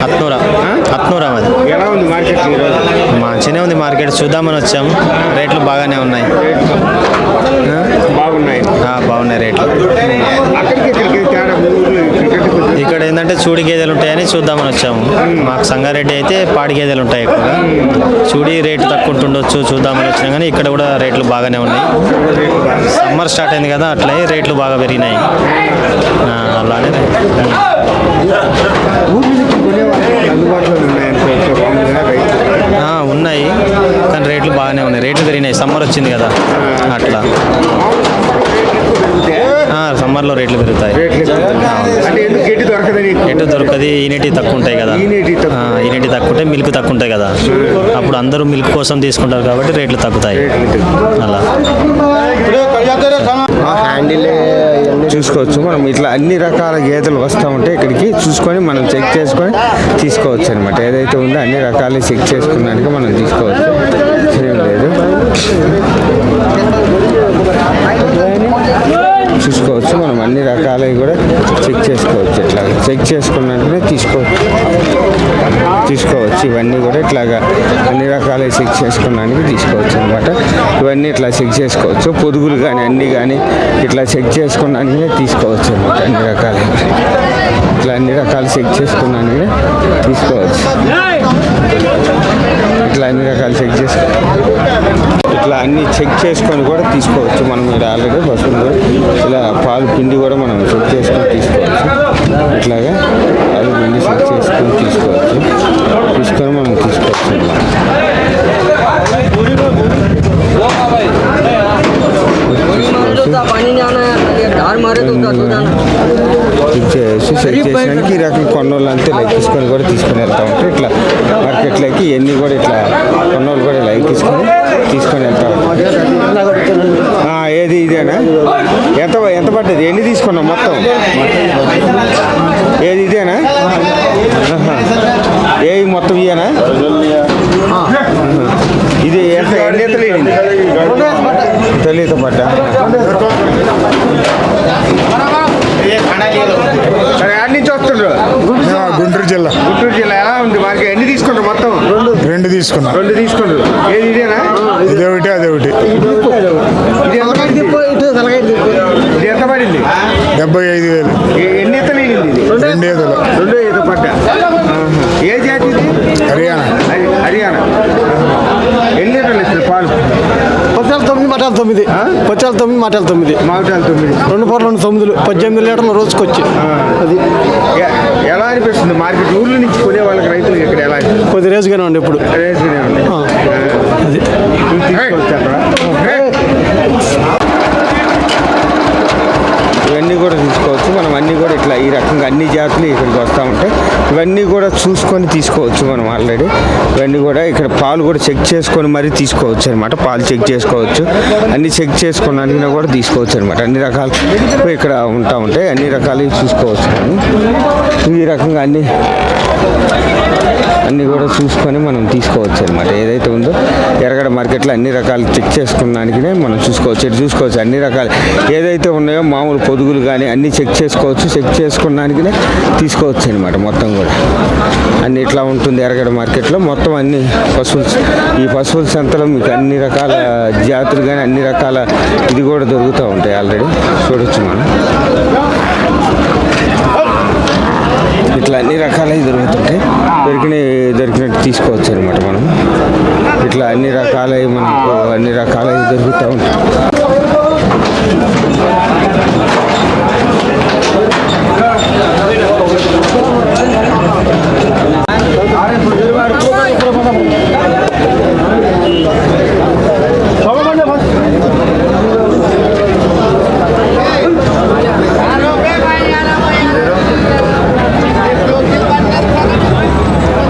హత్నూరా మాది. ఎలా ఉంది మార్కెట్ ఈరోజు? మంచిగానే ఉంది మార్కెట్, చూద్దామని వచ్చాం. రేట్లు బాగానే ఉన్నాయి. బాగున్నాయి. బాగున్నాయి రేట్లు. అక్కడికి తేడా ఇక్కడ ఏంటంటే చూడి గేదెలు ఉంటాయని చూద్దామని వచ్చాము. మాకు సంగారెడ్డి అయితే పాడి గేదెలు ఉంటాయి ఎక్కువగా. చూడి రేటు తక్కువ ఉంటుండొచ్చు, చూద్దామని వచ్చినా కానీ ఇక్కడ కూడా రేట్లు బాగానే ఉన్నాయి. సమ్మర్ స్టార్ట్ అయింది కదా, అట్లే రేట్లు బాగా పెరిగినాయి. అలానే ఉన్నాయి కానీ రేట్లు బాగానే ఉన్నాయి. రేట్లు పెరిగినాయి, సమ్మర్ వచ్చింది కదా అట్లా. సమ్మర్లో రేట్లు పెరుగుతాయి. ఎటు దొరకదు, ఈనేటి తక్కువ ఉంటాయి కదా. ఈనేటి తక్కువ ఉంటాయి, మిల్క్ తక్కువ ఉంటాయి కదా. అప్పుడు అందరూ మిల్క్ కోసం తీసుకుంటారు కాబట్టి రేట్లు తగ్గుతాయి. అలా హ్యాండిల్ చూసుకోవచ్చు. మనం ఇట్లా అన్ని రకాల గేదెలు వస్తూ ఉంటే ఇక్కడికి చూసుకొని మనం చెక్ చేసుకొని తీసుకోవచ్చు అనమాట. ఏదైతే ఉందో అన్ని రకాలు చెక్ చేసుకున్నాక మనం తీసుకోవచ్చు, ఏం లేదు. చూసుకోవచ్చు, మనం అన్ని రకాలవి కూడా చెక్ చేసుకోవచ్చు. ఇట్లా చెక్ చేసుకున్నట్టుగా తీసుకోవచ్చు. ఇవన్నీ కూడా ఇట్లాగా అన్ని రకాలవి చెక్ చేసుకున్నానికి తీసుకోవచ్చు అనమాట. ఇవన్నీ ఇట్లా చెక్ చేసుకోవచ్చు. పొదుగులు కానీ అన్నీ కానీ ఇట్లా చెక్ చేసుకున్నానికి తీసుకోవచ్చు అనమాట. అన్ని రకాలు ఇట్లా అన్ని రకాలు చెక్ చేసుకున్నానికి తీసుకోవచ్చు. ఇట్లా అన్ని రకాలు చెక్ ఇట్లా అన్ని చెక్ చేసుకొని కూడా తీసుకోవచ్చు. మనం ఇక్కడ ఆల్రెడీ పశువులు ఇలా పాలు పిండి కూడా మనం చెక్ చేసుకొని తీసుకోవచ్చు. ఇట్లాగా పాలు పిండి చెక్ చేసుకొని తీసుకొని మనం తీసుకోవచ్చు. చెక్ చేసినానికి ఈ రకం కొన్నోళ్ళు అంతే లెక్కించుకొని కూడా తీసుకొని వెళ్తూ ఉంటారు. ఇట్లా మార్కెట్లోకి ఎన్ని కూడా ఇట్లా కొన్నోళ్ళు కూడా లెక్కించుకొని తీసుకొని వెళ్తూ ఉంటారు. ఏది ఇదేనా? ఎంత పడ్డది? ఎన్ని తీసుకున్నాం మొత్తం? ఏది ఇదేనా? ఏది మొత్తం ఇదేనా? ఇది ఎన్ని ఎత్తలేండి? తెలియదు పడ్డా. యాడ్ నుంచి వస్తుండ్రు? గుంటూరు జిల్లా. ఎలా ఉంది మార్కెట్? ఎన్ని తీసుకుంటారు మొత్తం? రెండు తీసుకున్నారు. ఏది ఇదేనా? ఇదే ఒకటి అదే ఒకటి. ఇది ఎంత పడింది? 75,000. ఎన్ని ఎత్తలు ఇది? 2 ఈతలు. 2 ఈత పడ్డా. ఏ జాతి ఇది? హర్యానా. ఎన్ని లీటర్లు ఇస్తుంది పాలు? పొచ్చాలు 9, మటాలు 9. పొచ్చాలు 9, మటాలు 9. మామిటాలు 9. 2 పూటలు 2 9, 18 లీటర్లు రోజుకొచ్చి. అది ఎలా అనిపిస్తుంది మార్కెట్? ఊర్ల నుంచి కొనే వాళ్ళకి రైతులకు ఇక్కడ ఎలా అనిపిస్తుంది? కొద్ది రేసుగానే ఉండి ఇప్పుడు రేసుగానే ఉంది. అది తీసుకోవచ్చు అక్కడ. ఇవన్నీ కూడా తీసుకోవచ్చు. మనం అన్నీ కూడా ఇట్లా ఈ రకంగా అన్ని జాతులు ఇక్కడికి వస్తూ ఉంటాయి. ఇవన్నీ కూడా చూసుకొని తీసుకోవచ్చు మనం ఆల్రెడీ. ఇవన్నీ కూడా ఇక్కడ పాలు కూడా చెక్ చేసుకొని మరీ తీసుకోవచ్చు అనమాట. పాలు చెక్ చేసుకోవచ్చు, అన్నీ చెక్ చేసుకున్నాక కూడా తీసుకోవచ్చు అనమాట. అన్ని రకాలు ఇక్కడ ఉంటా ఉంటాయి, అన్ని రకాలు చూసుకోవచ్చు. ఈ రకంగా అన్నీ కూడా చూసుకొని మనం తీసుకోవచ్చు అనమాట. ఏదైతే ఉందో ఎరగడ మార్కెట్లో అన్ని రకాలు చెక్ చేసుకున్నానికి మనం చూసుకోవచ్చు. ఇటు చూసుకోవచ్చు అన్ని రకాలు ఏదైతే ఉన్నాయో మామూలు పొదుగులు కానీ అన్నీ చెక్ చేసుకోవచ్చు. చెక్ చేసుకున్నానికి తీసుకోవచ్చు అనమాట. మొత్తం కూడా అన్ని ఇట్లా ఉంటుంది ఎరగడ మార్కెట్లో. మొత్తం అన్ని ఈ పశువుల సంతలో మీకు అన్ని రకాల జాతులు కానీ అన్ని రకాల ఇది కూడా దొరుకుతూ ఉంటాయి. ఆల్రెడీ చూడొచ్చు మనం. ఇట్లా అన్ని రకాలవి దొరుకుతుంటాయి. దొరికినట్టు తీసుకోవచ్చు అనమాట మనం. ఇట్లా అన్ని రకాలవి దొరుకుతూ ఉంటాయి.